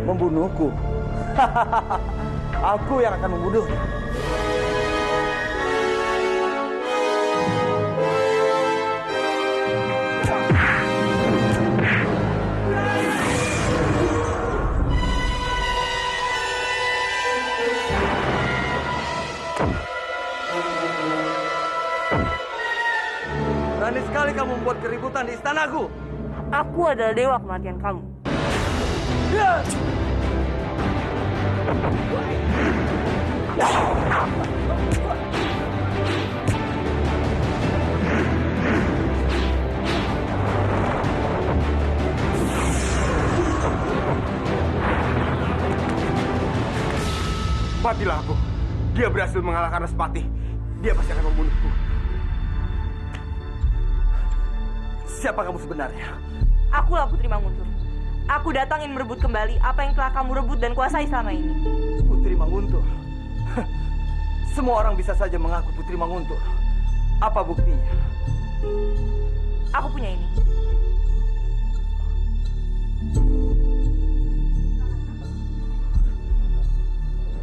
Membunuhku? Aku yang akan membunuhnya. Berani sekali kamu membuat keributan di istanaku. Aku adalah dewa kematian kamu. Matilah aku. Dia berhasil mengalahkan Respati. Dia pasti akan membunuhku. Siapa kamu sebenarnya? Akulah Putri Manguntur. Aku datang ingin merebut kembali apa yang telah kamu rebut dan kuasai selama ini. Putri Manguntur? Semua orang bisa saja mengaku Putri Manguntur. Apa buktinya? Aku punya ini.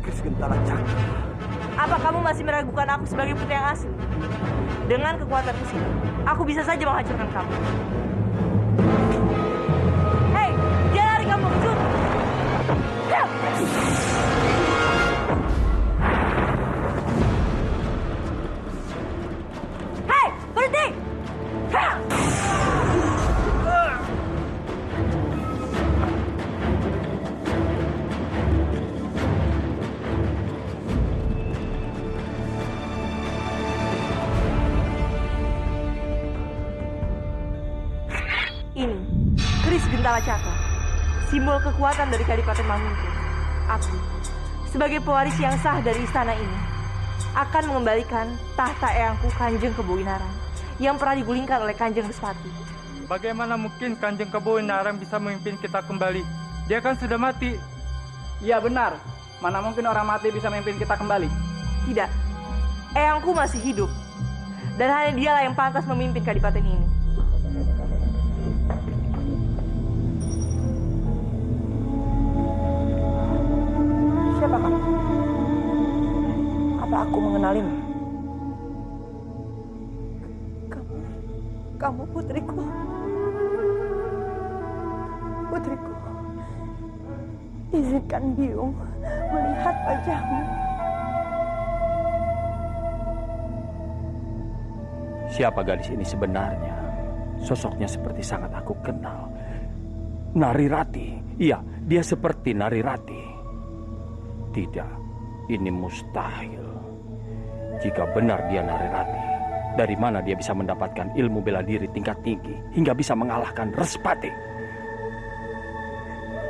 Kris Gentala Cakra. Apa kamu masih meragukan aku sebagai putri yang asli? Dengan kekuatanku sini, aku bisa saja menghancurkan kamu. Hei, jangan lari kamu, kecut! Hei, berhenti! Ini, Kris Gentala Cakra, simbol kekuatan dari Kadipaten Manguntur. Aku, sebagai pewaris yang sah dari istana ini, akan mengembalikan tahta eyangku Kanjeng Kebowinarang yang pernah digulingkan oleh Kanjeng Respati. Bagaimana mungkin Kanjeng Kebowinarang bisa memimpin kita kembali? Dia kan sudah mati. Iya benar. Mana mungkin orang mati bisa memimpin kita kembali? Tidak, eyangku masih hidup. Dan hanya dialah yang pantas memimpin Kadipaten ini. Siapa kamu? Apa aku mengenalimu? Kamu putriku. Putriku. Izinkan Biung melihat wajahmu. Siapa gadis ini sebenarnya? Sosoknya seperti sangat aku kenal. Narirati. Iya, dia seperti Narirati. Tidak, ini mustahil. Jika benar dia Narirati, dari mana dia bisa mendapatkan ilmu bela diri tingkat tinggi hingga bisa mengalahkan Respati?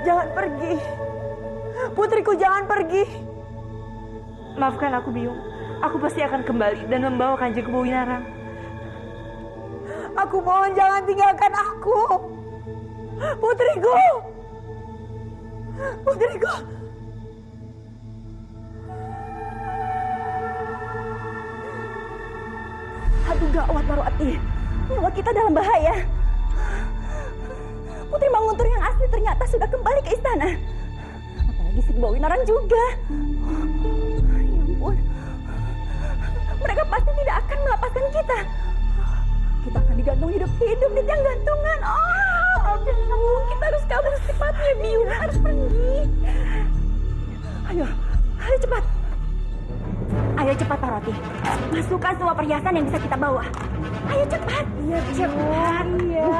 Jangan pergi. Putriku, jangan pergi. Maafkan aku, Biung. Aku pasti akan kembali dan membawa Kanjeng Kebowinarang. Aku mohon jangan tinggalkan aku. Putriku. Putriku. Aduh gawat Marwati, nyawa kita dalam bahaya. Putri Manguntur yang asli ternyata sudah kembali ke istana. Apalagi si Kebowinarang juga. Ya ampun, mereka pasti tidak akan melepaskan kita. Kita akan digantung hidup-hidup di tiang gantungan. Oh, aduh, kita harus kabur secepatnya, Biung. Harus pergi. Ayo, ayo cepat. Ayo cepat, Parwati. Masukkan semua perhiasan yang bisa kita bawa. Ayo cepat. Iya, cepat. Iya.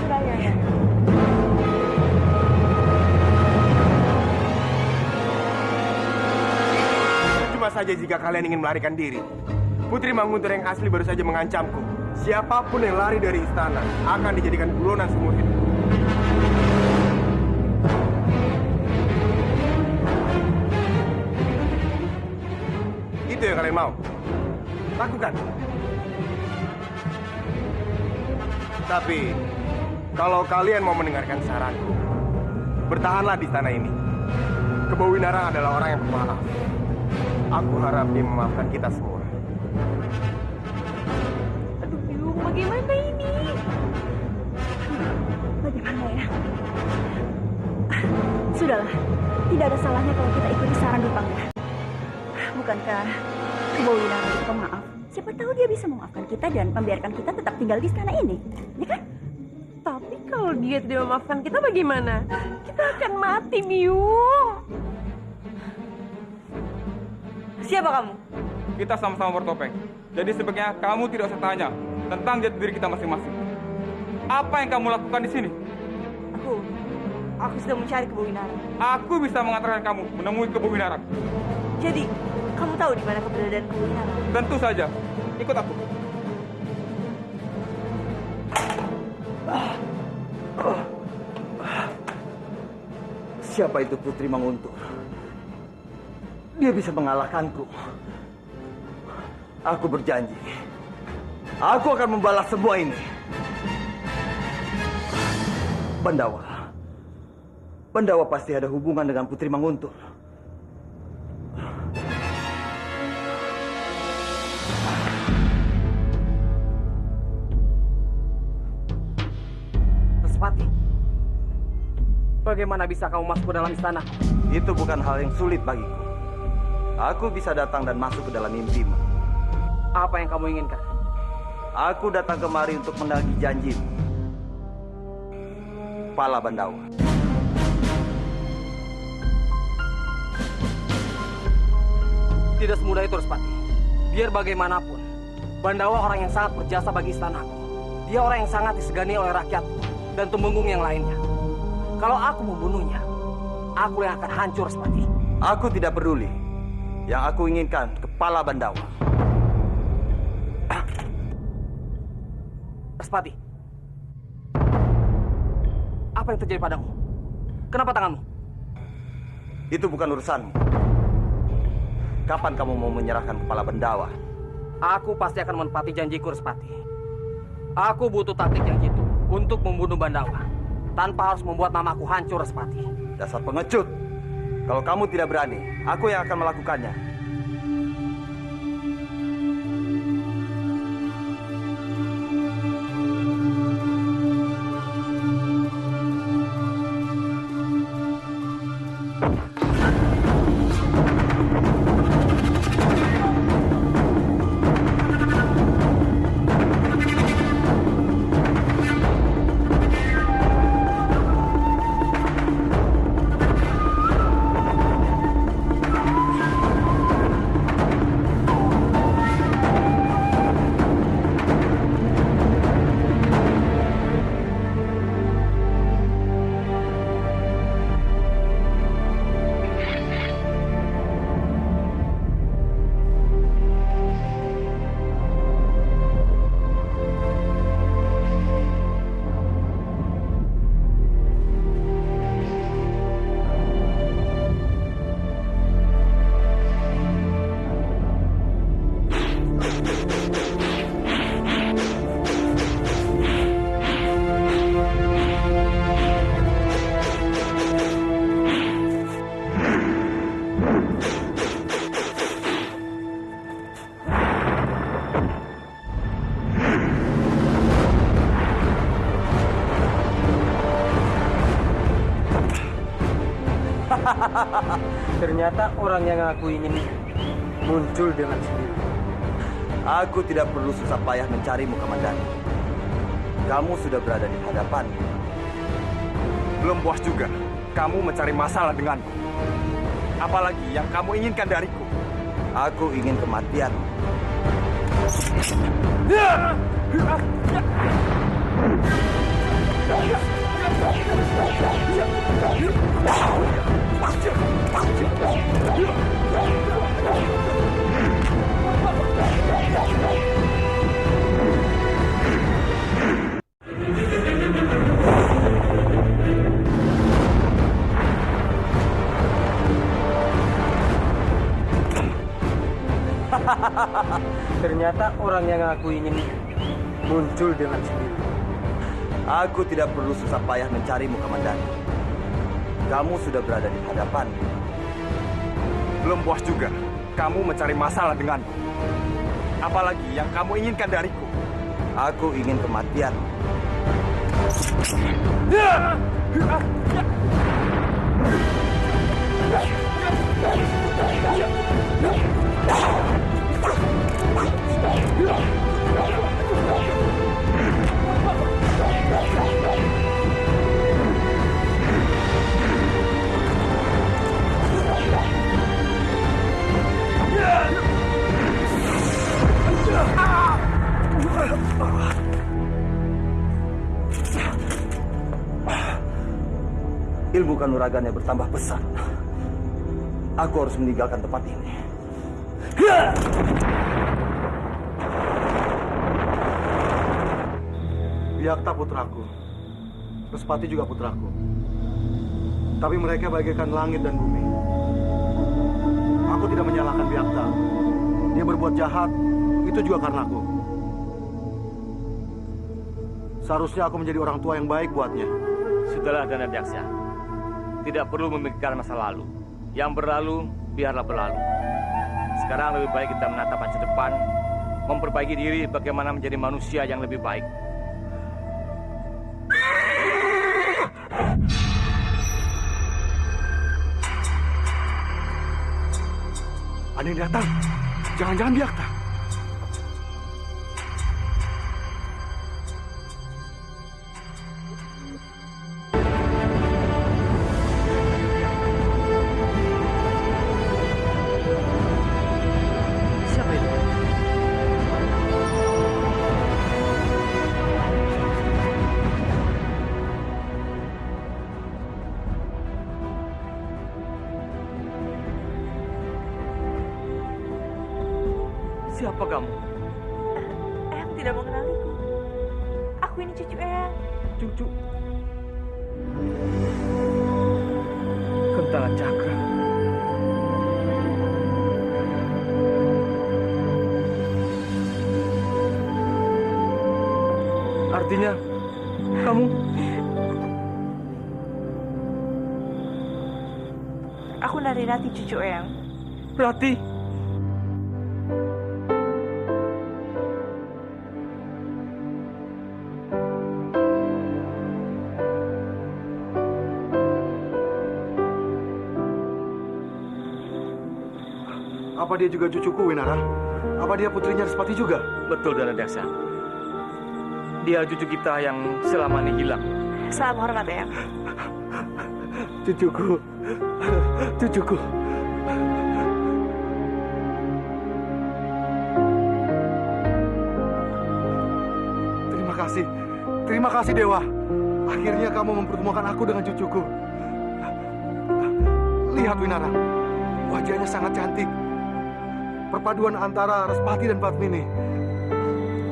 Sudah. Cuma saja jika kalian ingin melarikan diri. Putri Manguntur yang asli baru saja mengancamku. Siapapun yang lari dari istana akan dijadikan buronan seumur hidup. Itu yang kalian mau. Lakukan. Tapi, kalau kalian mau mendengarkan saranku, bertahanlah di istana ini. Kebowinarang adalah orang yang pemaaf. Aku harap dia memaafkan kita semua. Aduh, Biung, bagaimana ini? Bagaimana ya? Sudahlah, tidak ada salahnya kalau kita ikuti saran Dupangga. Bukankah Kebowi Nara itu pemaaf? Siapa tahu dia bisa memaafkan kita dan membiarkan kita tetap tinggal di istana ini, ya kan? Tapi kalau dia tidak memaafkan kita bagaimana? Kita akan mati, Biung. Siapa kamu? Kita sama-sama bertopeng. Jadi sebaiknya kamu tidak usah tanya tentang jati diri kita masing-masing. Apa yang kamu lakukan di sini? Aku sedang mencari Kebowi Nara. Aku bisa mengantarkan kamu menemui Kebowi Nara. Jadi, kamu tahu di mana keberadaan Kebowi Nara? Tentu saja. Ikut aku. Siapa itu Putri Manguntur? Dia bisa mengalahkanku. Aku berjanji, aku akan membalas semua ini. Pandawa pasti ada hubungan dengan Putri Manguntur. Respati, bagaimana bisa kamu masuk ke dalam istana? Itu bukan hal yang sulit bagiku. Aku bisa datang dan masuk ke dalam mimpimu. Apa yang kamu inginkan? Aku datang kemari untuk menagih janjimu. Pala Bandawa. Tidak semudah itu, Respati. Biar bagaimanapun, Bandawa orang yang sangat berjasa bagi istanaku. Dia orang yang sangat disegani oleh rakyatku dan tumenggung yang lainnya. Kalau aku membunuhnya, aku yang akan hancur, Respati. Aku tidak peduli. Yang aku inginkan kepala Bandawa. Respati, apa yang terjadi padamu? Kenapa tanganmu? Itu bukan urusanmu. Kapan kamu mau menyerahkan kepala Bandawa? Aku pasti akan menepati janjiku, Respati. Aku butuh taktik yang jitu untuk membunuh Bandawa tanpa harus membuat namaku hancur, Respati. Dasar pengecut. Kalau kamu tidak berani, aku yang akan melakukannya. Ternyata orang yang aku ingin muncul dengan sendiri. Aku tidak perlu susah payah mencarimu, Kamandanu. Kamu sudah berada di hadapanku. Belum puas juga, kamu mencari masalah denganku. Apalagi yang kamu inginkan dariku? Aku ingin kematianmu. Ternyata orang yang aku ingin muncul dengan sendiri. Aku tidak perlu susah payah mencarimu, Kamandanu. Kamu sudah berada di hadapanku. Belum puas juga, kamu mencari masalah denganku. Apalagi yang kamu inginkan dariku? Aku ingin kematianmu. Ilmu kanuragannya bertambah pesat. Aku harus meninggalkan tempat ini. Byakta putraku, Respati juga putraku. Tapi mereka bagaikan langit dan bumi. Aku tidak menyalahkan Byakta. Dia berbuat jahat, itu juga karena aku. Seharusnya aku menjadi orang tua yang baik buatnya. Sudahlah Dana Daksa. Tidak perlu memikirkan masa lalu. Yang berlalu, biarlah berlalu. Sekarang lebih baik kita menatap masa depan, memperbaiki diri bagaimana menjadi manusia yang lebih baik. Ada yang datang. Jangan-jangan Byakta. Siapa itu? Siapa kamu? Eyang tidak mengenaliku. Aku ini cucu Eyang. Cucu. Kentala Cakra. Artinya, kamu... Aku Narirati, cucu Eyang. Rati. Apa dia juga cucuku, Winara? Apa dia putrinya Respati juga? Betul, Dana Daksa. Dia cucu kita yang selama ini hilang. Salam hormat, Eyang. Cucuku. Cucuku. Terima kasih. Terima kasih, Dewa. Akhirnya kamu mempertemukan aku dengan cucuku. Lihat, Winara. Wajahnya sangat cantik. Perpaduan antara Respati dan Padmini.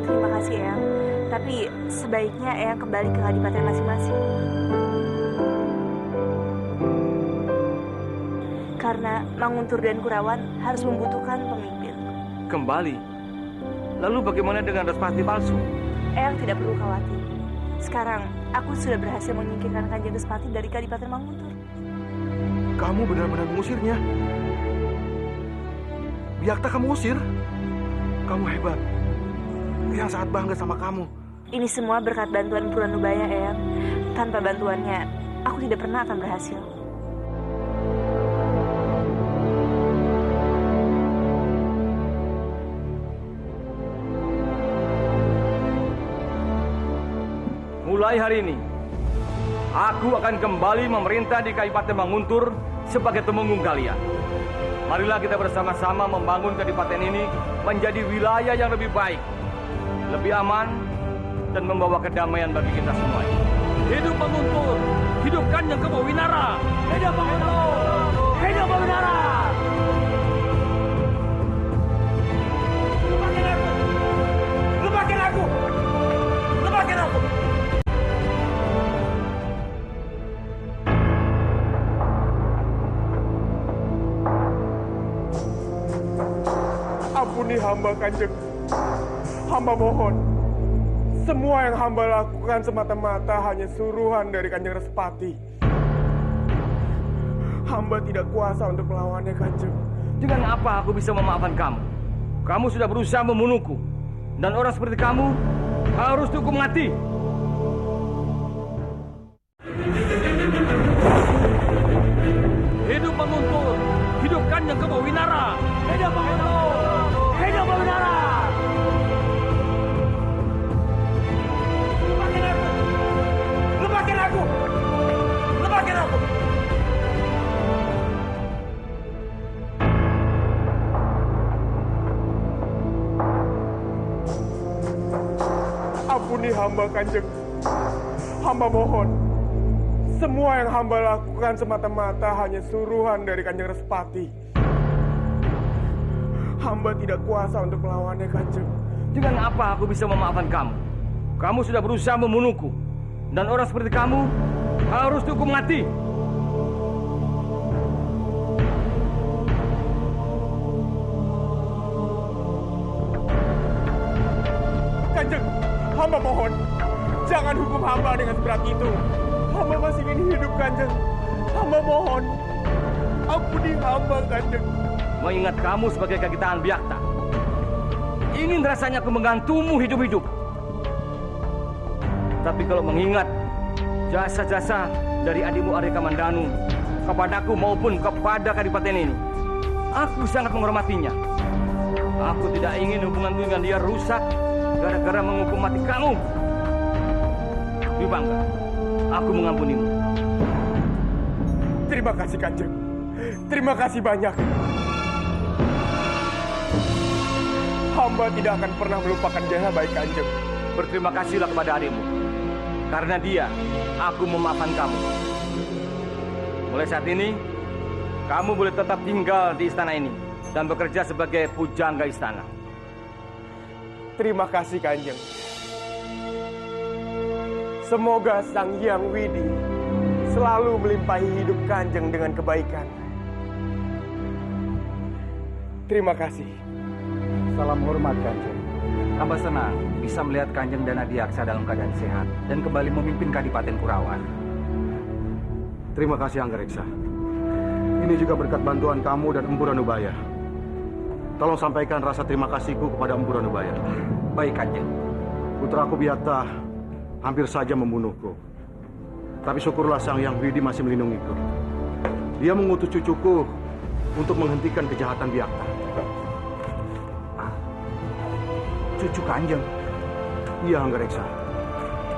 Terima kasih, Eyang. Tapi sebaiknya Eyang kembali ke kadipaten masing-masing. Karena Manguntur dan Kurawan harus membutuhkan pemimpin. Kembali? Lalu bagaimana dengan Respati palsu? Eyang tidak perlu khawatir. Sekarang, aku sudah berhasil menyingkirkan Kanjeng Respati dari kadipaten Manguntur. Kamu benar-benar mengusirnya. Byakta kamu usir. Kamu hebat. Yang sangat bangga sama kamu. Ini semua berkat bantuan Puranubaya, Eyang. Tanpa bantuannya, aku tidak pernah akan berhasil. Mulai hari ini, aku akan kembali memerintah di Kadipaten Manguntur sebagai temenggung kalian. Marilah kita bersama-sama membangun kadipaten ini menjadi wilayah yang lebih baik, lebih aman, dan membawa kedamaian bagi kita semua. Hidup Manguntur! Hidup Kanjeng Kebo Winara! Hidup Manguntur! Hidup Winara! Lepaskan aku! Lepaskan aku! Lepaskan aku! Ampuni hamba, Kanjeng. Hamba mohon. Semua yang hamba lakukan semata-mata hanya suruhan dari Kanjeng Respati. Hamba tidak kuasa untuk melawannya, Kanjeng. Dengan apa aku bisa memaafkan kamu? Kamu sudah berusaha membunuhku. Dan orang seperti kamu harus dihukum mati. hamba, Kanjeng. Hamba mohon. Semua yang hamba lakukan semata-mata hanya suruhan dari Kanjeng Respati. Hamba tidak kuasa untuk melawannya, Kanjeng. Dengan apa aku bisa memaafkan kamu? Kamu sudah berusaha membunuhku. Dan orang seperti kamu harus dihukum mati. Kanjeng, hamba mohon. Jangan hukum hamba dengan seberat itu. Hamba masih ingin hidup, Kanjeng. Hamba mohon. Ampuni hamba, Kanjeng. Mengingat kamu sebagai kakitaan Biakta, ingin rasanya aku menggantungmu hidup-hidup. Tapi kalau mengingat jasa-jasa dari adikmu Arya Kamandanu kepadaku maupun kepada kadipaten ini, aku sangat menghormatinya. Aku tidak ingin hubunganku dengan dia rusak gara-gara menghukum mati kamu. Bangga, aku mengampunimu. Terima kasih, Kanjeng. Terima kasih banyak. Hamba tidak akan pernah melupakan jasa baik Kanjeng. Berterima kasihlah kepada adikmu. Karena dia, aku memaafkan kamu. Mulai saat ini, kamu boleh tetap tinggal di istana ini dan bekerja sebagai pujangga istana. Terima kasih, Kanjeng. Semoga Sang Hyang Widi selalu melimpahi hidup Kanjeng dengan kebaikan. Terima kasih. Salam hormat, Kanjeng. Hamba senang bisa melihat Kanjeng dan Adiaksa dalam keadaan sehat dan kembali memimpin Kadipaten Kurawan. Terima kasih, Anggareksa. Ini juga berkat bantuan kamu dan Empu Ranubaya. Tolong sampaikan rasa terima kasihku kepada Empu Ranubaya. Baik, Kanjeng. Putraku Biakta hampir saja membunuhku. Tapi syukurlah Sang Hyang Widi masih melindungiku. Dia mengutus cucuku untuk menghentikan kejahatan Biakta. Cucu Kanjeng? Iya, Anggareksa.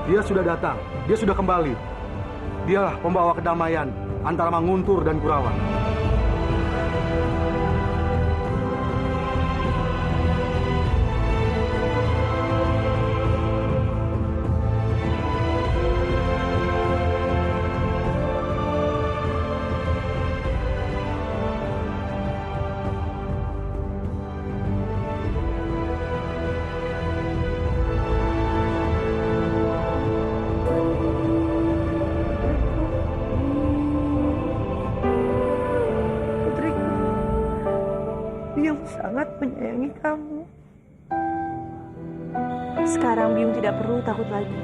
Dia sudah datang. Dia sudah kembali. Dialah pembawa kedamaian antara Manguntur dan Kurawan. Sangat menyayangi kamu. Sekarang Biung tidak perlu takut lagi.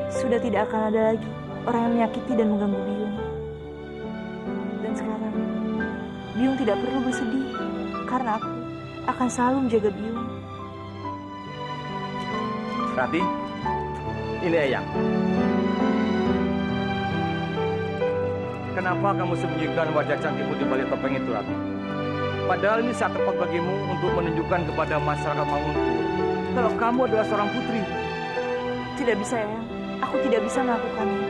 Sudah tidak akan ada lagi orang yang menyakiti dan mengganggu Biung. Dan sekarang Biung tidak perlu bersedih karena aku akan selalu menjaga Biung. Rati, ini Eyang. Kenapa kamu sembunyikan wajah cantikmu di balik topeng itu, Rati? Padahal ini saat tepat bagimu untuk menunjukkan kepada masyarakat Manguntur kalau kamu adalah seorang putri. Tidak bisa, Eyang. Aku tidak bisa melakukannya.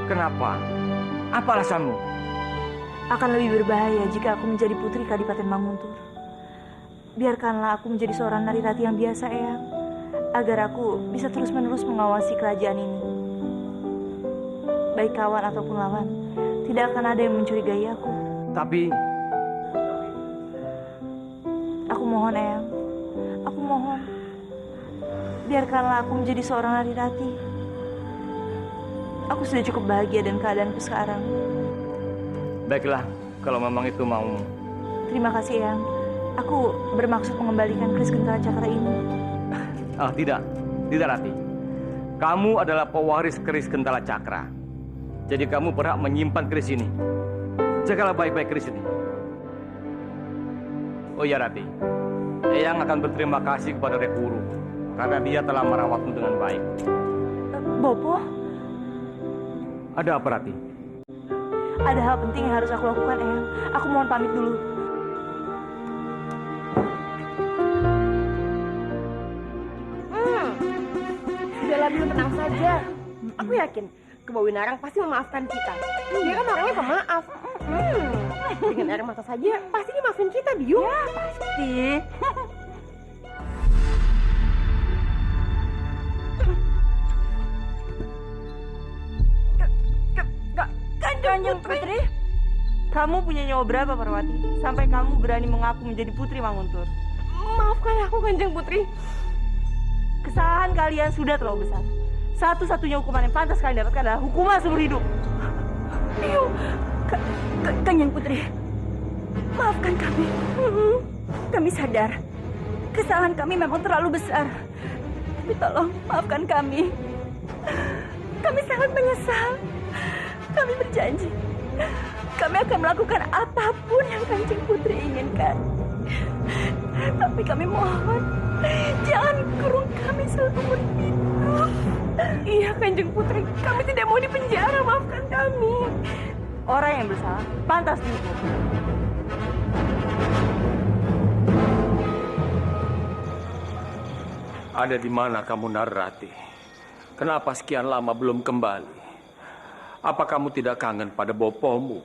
Kenapa? Apa alasanmu? Akan lebih berbahaya jika aku menjadi putri Kadipaten Manguntur. Biarkanlah aku menjadi seorang narirati yang biasa, Eyang, agar aku bisa terus-menerus mengawasi kerajaan ini. Baik kawan ataupun lawan, tidak akan ada yang mencurigai aku. Tapi aku mohon, Eyang. Aku mohon. Biarkanlah aku menjadi seorang narirati. Aku sudah cukup bahagia dengan keadaanku sekarang. baiklah, kalau memang itu maumu. Terima kasih, Eyang. Aku bermaksud mengembalikan keris Gentala Cakra ini. Ah, tidak. Tidak, Rati. Kamu adalah pewaris keris Gentala Cakra. Jadi kamu berhak menyimpan keris ini. Jagalah baik-baik keris ini. Oh ya, Rati. Eyang akan berterima kasih kepada Rekuru karena dia telah merawatmu dengan baik. Bopo, Ada apa, Rati? ada hal penting yang harus aku lakukan, Eyang. Aku mohon pamit dulu. Udahlah, Biung, tenang saja. Aku yakin Kebo Winarang pasti memaafkan kita. Dia kan orangnya pemaaf. Dengan air mata saja pasti dia maafin kita, Biung. Ya, pasti. Kanjeng Putri. Kamu punya nyawa berapa, Parwati? Sampai kamu berani mengaku menjadi putri Manguntur. Maafkan aku, Kanjeng Putri. Kesalahan kalian sudah terlalu besar. Satu-satunya hukuman yang pantas kalian dapatkan adalah hukuman seumur hidup. Ayo, Kanjeng Putri, maafkan kami. Kami sadar kesalahan kami memang terlalu besar. Tapi tolong maafkan kami. Kami sangat menyesal. Kami berjanji kami akan melakukan apapun yang Kanjeng Putri inginkan. Tapi kami mohon, jangan kurung kami seumur hidup. Iya, Kanjeng Putri, kami tidak mau dipenjara. Maafkan kami. Orang yang bersalah pantas dihukum. Ada di mana kamu, Narirati? Kenapa sekian lama belum kembali? Apa kamu tidak kangen pada bopomu?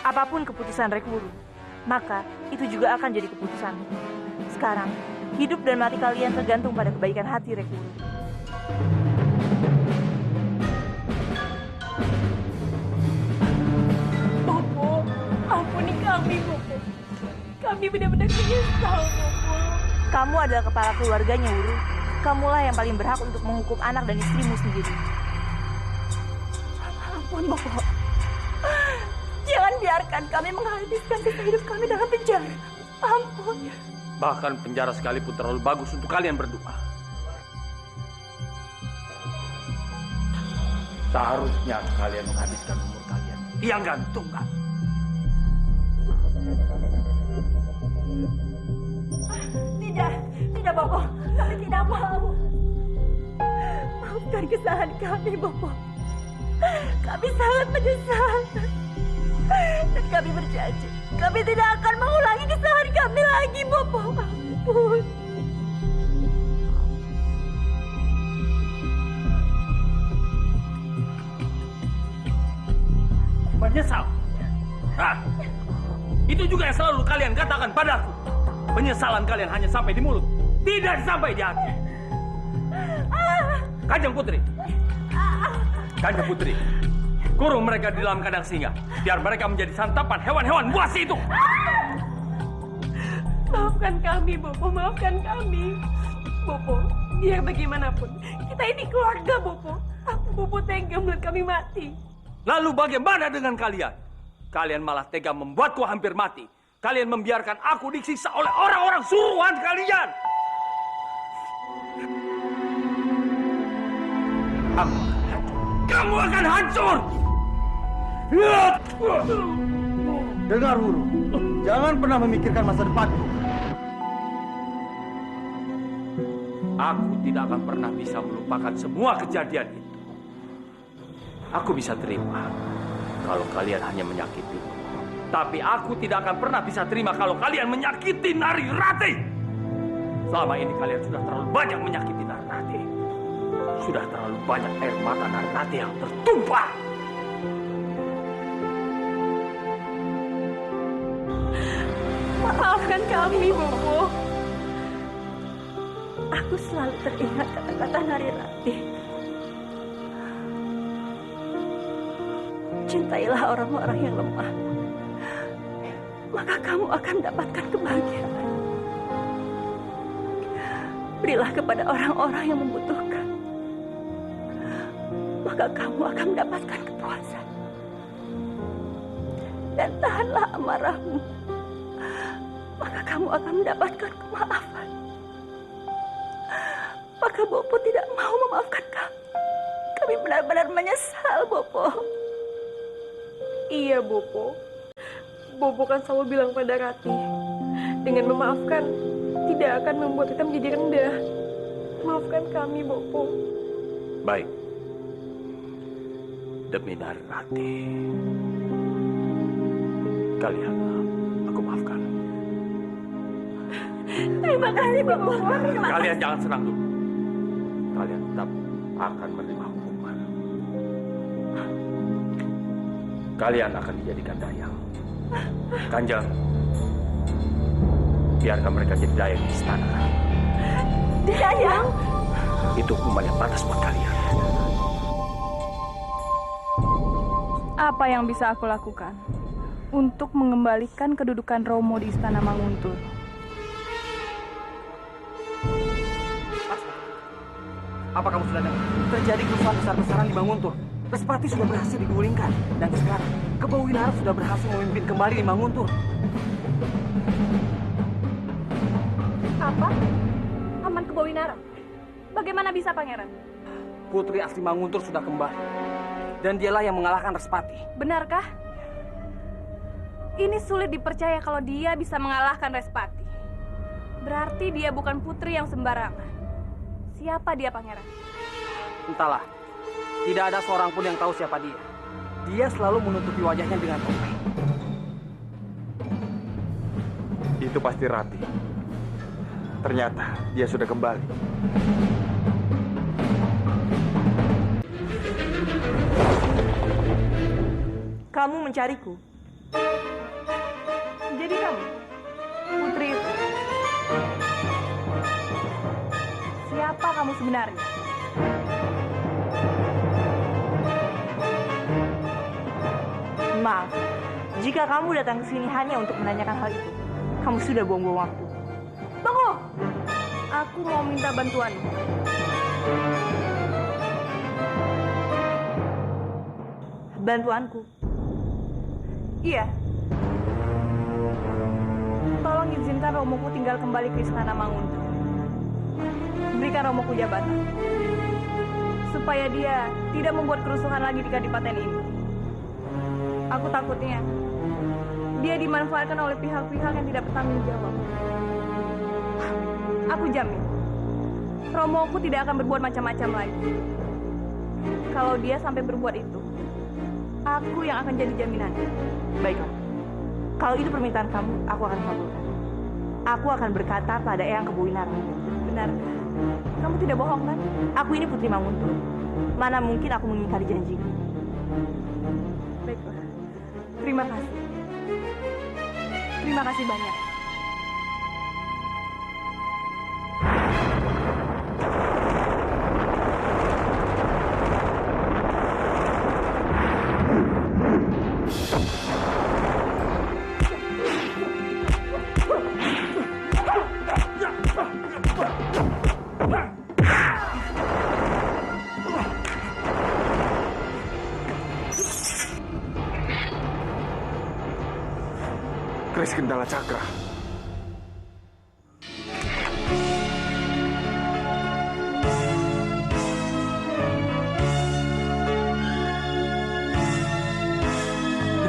Apapun keputusan Rekwuru, maka itu juga akan jadi keputusan. Sekarang, hidup dan mati kalian tergantung pada kebaikan hati Rekwuru. Bopo, ampuni kami, Bopo. Kami benar-benar menyesal, Bopo. Kamu adalah kepala keluarganya, Wuru. Kamulah yang paling berhak untuk menghukum anak dan istrimu sendiri. Ampun, Bopo. Jangan biarkan kami menghabiskan sisa hidup kami dalam penjara. Ampun. Bahkan penjara sekalipun terlalu bagus untuk kalian berdua. Seharusnya kalian menghabiskan umur kalian tiang gantungan. Tidak, Bopo. Kami tidak mau. Maafkan kesalahan kami, Bopo. Kami sangat menyesal. Dan kami berjanji, kami tidak akan mengulangi kesalahan kami lagi, Bopo. Ampun. Menyesal? Nah, itu juga yang selalu kalian katakan padaku. Penyesalan kalian hanya sampai di mulut, tidak sampai di hati. Kanjeng Putri, Kanjeng Putri, kurung mereka di dalam kandang singa, biar mereka menjadi santapan hewan-hewan buas itu. Maafkan kami, Bopo. Maafkan kami. Bopo, biar bagaimanapun, kita ini keluarga, Bopo. Apa Bopo tega melihat kami mati? Lalu bagaimana dengan kalian? Kalian malah tega membuatku hampir mati. Kalian membiarkan aku disiksa oleh orang-orang suruhan kalian. Kamu akan hancur. Dengar, Wuru. Jangan pernah memikirkan masa depanku. Aku tidak akan pernah bisa melupakan semua kejadian itu. Aku bisa terima kalau kalian hanya menyakiti. Tapi aku tidak akan pernah bisa terima kalau kalian menyakiti Narirati. Selama ini kalian sudah terlalu banyak menyakiti Narirati. Sudah terlalu banyak air mata Narirati yang tertumpah. Maafkan kami, Bopo. Aku selalu teringat kata-kata Narirati. Cintailah orang-orang yang lemah, maka kamu akan mendapatkan kebahagiaan. Berilah kepada orang-orang yang membutuhkan, maka kamu akan mendapatkan kepuasan. Dan tahanlah amarahmu, maka kamu akan mendapatkan kemaafan. Maka Bopo tidak mau memaafkan kami. Kami benar-benar menyesal, Bopo. Iya, Bopo. Bopo kan selalu bilang pada Rati, dengan memaafkan tidak akan membuat kita menjadi rendah. Maafkan kami, Bopo. Baik. Demi Narirati. Kalian, aku maafkan. Terima kasih, Bopo. Kalian jangan senang dulu. Kalian tetap akan menerima hukuman. Kalian akan dijadikan dayang Kanjeng, biarkan mereka jadi daya di istana. Dayang? Itu hukuman yang pantas buat kalian. Apa yang bisa aku lakukan untuk mengembalikan kedudukan Romo di Istana Manguntul? Apa kamu sudah dengar? Terjadi kerusuhan besar-besaran di Manguntul. Respati sudah berhasil digulingkan. Dan sekarang, Kebawinara sudah berhasil memimpin kembali di Manguntul. Apa? Paman Kebawinara? Bagaimana bisa, Pangeran? Putri asli Manguntul sudah kembali. Dan dialah yang mengalahkan Respati. Benarkah? Ini sulit dipercaya kalau dia bisa mengalahkan Respati. Berarti dia bukan putri yang sembarangan. Siapa dia, Pangeran? Entahlah. Tidak ada seorang pun yang tahu siapa dia. Dia selalu menutupi wajahnya dengan topeng. Itu pasti Rati. Ternyata dia sudah kembali. Kamu mencariku. Jadi kamu, putri itu. Siapa kamu sebenarnya? Maaf, jika kamu datang ke sini hanya untuk menanyakan hal itu, kamu sudah buang-buang waktu. Tunggu! Aku mau minta bantuanmu. Bantuanku? Iya. Tolong izinkan Romoku tinggal kembali ke Istana Manguntul. Berikan Romoku jabatan. Supaya dia tidak membuat kerusuhan lagi di kadipaten ini. Aku takutnya dia dimanfaatkan oleh pihak-pihak yang tidak bertanggung jawab. Aku jamin, Romoku tidak akan berbuat macam-macam lagi. Kalau dia sampai berbuat itu, aku yang akan jadi jaminannya. Baiklah. Kalau itu permintaan kamu, aku akan kabulkan. Aku akan berkata pada Eyang Kebawinara. Benarkah? Kamu tidak bohong, kan? Aku ini Putri Manguntul. Mana mungkin aku mengingkari janjiku. Baiklah. Terima kasih. Terima kasih banyak. Kris Gendala Cakra.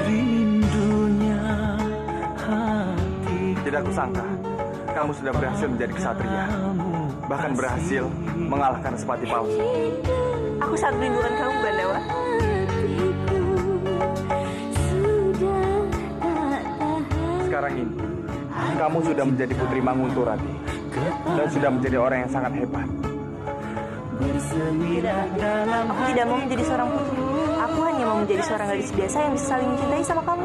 Rindunya hati. Tidak kusangka kamu sudah berhasil menjadi kesatria. Bahkan berhasil mengalahkan Respati palsu. Aku sangat merindukan kamu, Bandawa. Sekarang ini, kamu sudah menjadi Putri Manguntul, Rati. Dan sudah menjadi orang yang sangat hebat. Tidak, aku tidak mau menjadi seorang putri. Aku hanya mau menjadi seorang gadis biasa yang bisa saling mencintai sama kamu.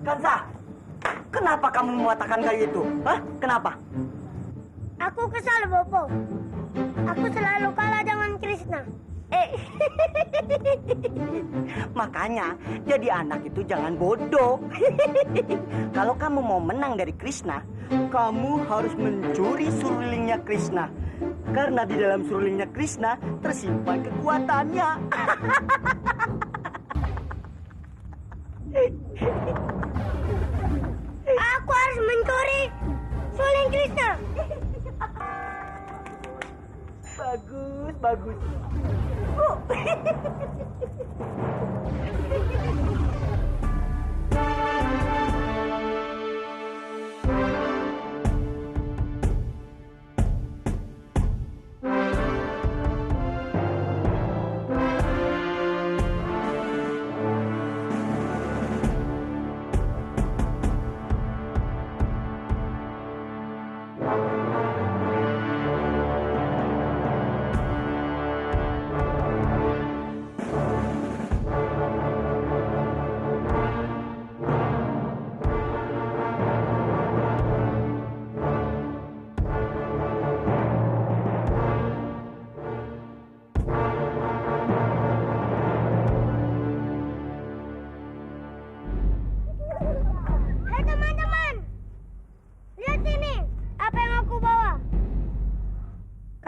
Kansa, kenapa kamu mengatakan kayak gitu? Hah? Kenapa? Aku kesal, Bopo. Aku selalu kalah dengan Krishna. Makanya, jadi anak itu jangan bodoh. Kalau kamu mau menang dari Krishna, kamu harus mencuri surulingnya Krishna. Karena di dalam surulingnya Krishna tersimpan kekuatannya. Aku harus mencuri suling Krishna. Bagus, bagus.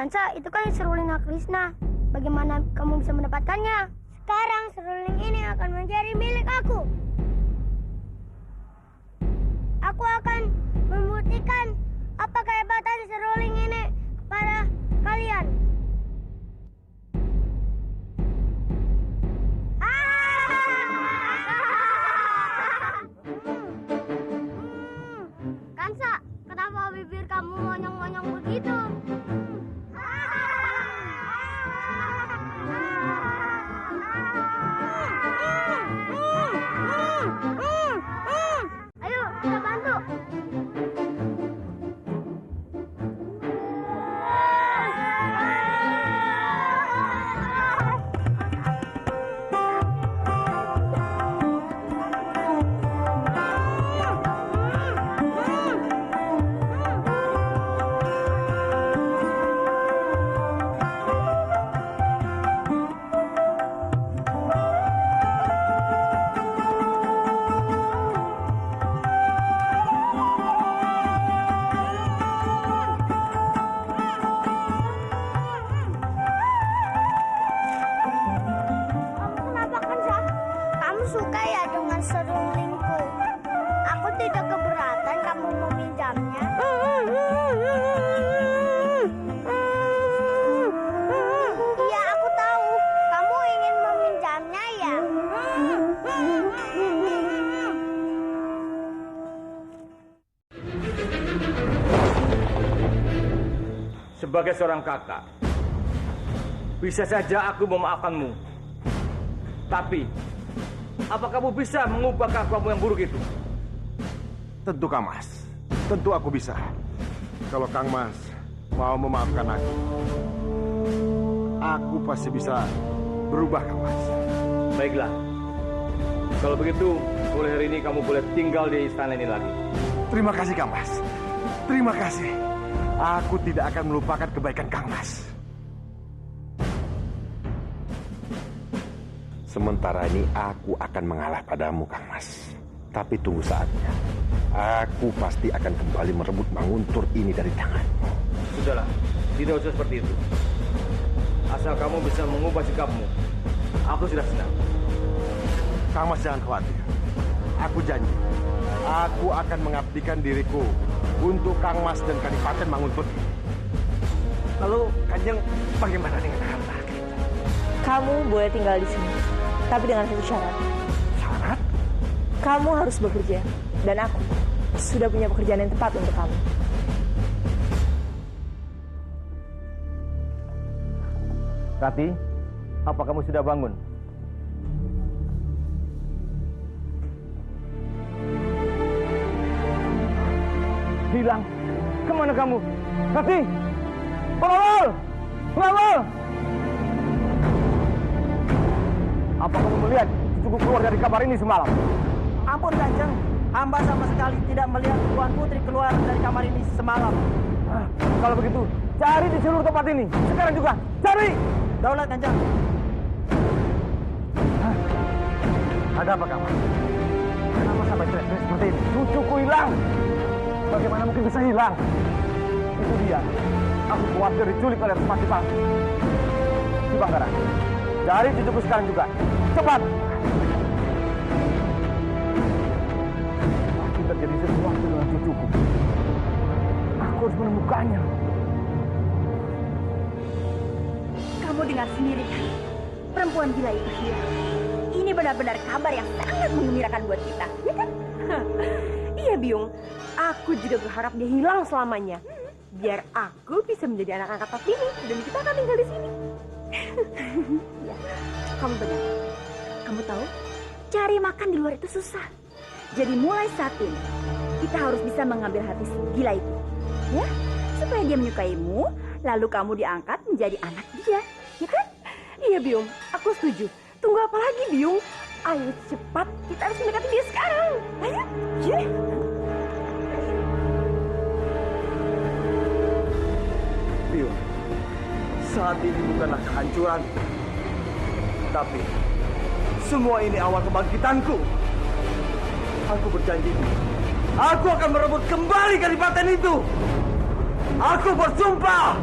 Kansa, itu kan serulingnya Krishna. Bagaimana kamu bisa mendapatkannya? Sekarang seruling ini akan menjadi milik aku. Aku akan membuktikan apa kehebatan seruling ini kepada kalian. Kansa, kenapa bibir kamu monyong-monyong begitu? Ayo, kita bantu. Kenapa Kansa? Kamu suka ya dengan serulingku? Aku tidak keberatan kamu meminjamnya. Iya, aku tahu. Kamu ingin meminjamnya ya? Sebagai seorang kakak, bisa saja aku memaafkanmu. Tapi, apa kamu bisa mengubah kelakuanmu yang buruk itu? Tentu Kang Mas. Tentu aku bisa. Kalau Kang Mas mau memaafkan aku pasti bisa berubah Kang Mas. Baiklah. Kalau begitu, mulai hari ini kamu boleh tinggal di istana ini lagi. Terima kasih Kang Mas. Terima kasih. Aku tidak akan melupakan kebaikan Kang Mas. Sementara ini aku akan mengalah padamu Kang Mas. Tapi tunggu saatnya. Aku pasti akan kembali merebut Manguntur ini dari tanganmu. Sudahlah, tidak usah seperti itu. Asal kamu bisa mengubah sikapmu, aku sudah senang. Kang Mas jangan khawatir. Aku janji, aku akan mengabdikan diriku untuk Kang Mas dan Kadipaten Manguntur. Lalu Kanjeng, bagaimana dengan harta kita? Kamu boleh tinggal di sini, tapi dengan satu syarat. Syarat? Kamu harus bekerja, dan aku sudah punya pekerjaan yang tepat untuk kamu. Rati, apa kamu sudah bangun? Hilang. Kemana kamu? Rati! Pengawal! Pengawal! Apa kamu melihat cucuku keluar dari kamar ini semalam? Ampun Kanjeng, hamba sama sekali tidak melihat Tuan Putri keluar dari kamar ini semalam. Kalau begitu, cari di seluruh tempat ini. Sekarang juga, cari! Daulat Kanjeng. Ada apa kamu? Kenapa sampai teriak seperti ini? Cucuku hilang! Bagaimana mungkin bisa hilang? Itu dia. Aku khawatir diculik oleh Pati Palsu. Si Banggaran, cari cucuku sekarang juga. Cepat! Pasti terjadi sesuatu dengan cucuku. Aku harus menemukannya. Kamu dengar sendiri kan? Perempuan gila itu hilang. Ini benar-benar kabar yang sangat mengembirakan buat kita, ya kan? Iya, Biung. Aku juga berharap dia hilang selamanya. Biar aku bisa menjadi anak angkat Patini dan kita akan tinggal di sini. Ya, kamu benar. Kamu tahu, cari makan di luar itu susah. Jadi mulai saat ini, kita harus bisa mengambil hati si gila itu. Ya, supaya dia menyukaimu, lalu kamu diangkat menjadi anak dia. Ya kan? Iya, Biung. Aku setuju. Tunggu apa lagi, Biung? Ayo cepat, kita harus mendekati dia sekarang. Ayo. Yeah. Biung, saat ini bukanlah kehancuran, tapi semua ini awal kebangkitanku. Aku berjanji, aku akan merebut kembali Kadipaten itu. Aku bersumpah.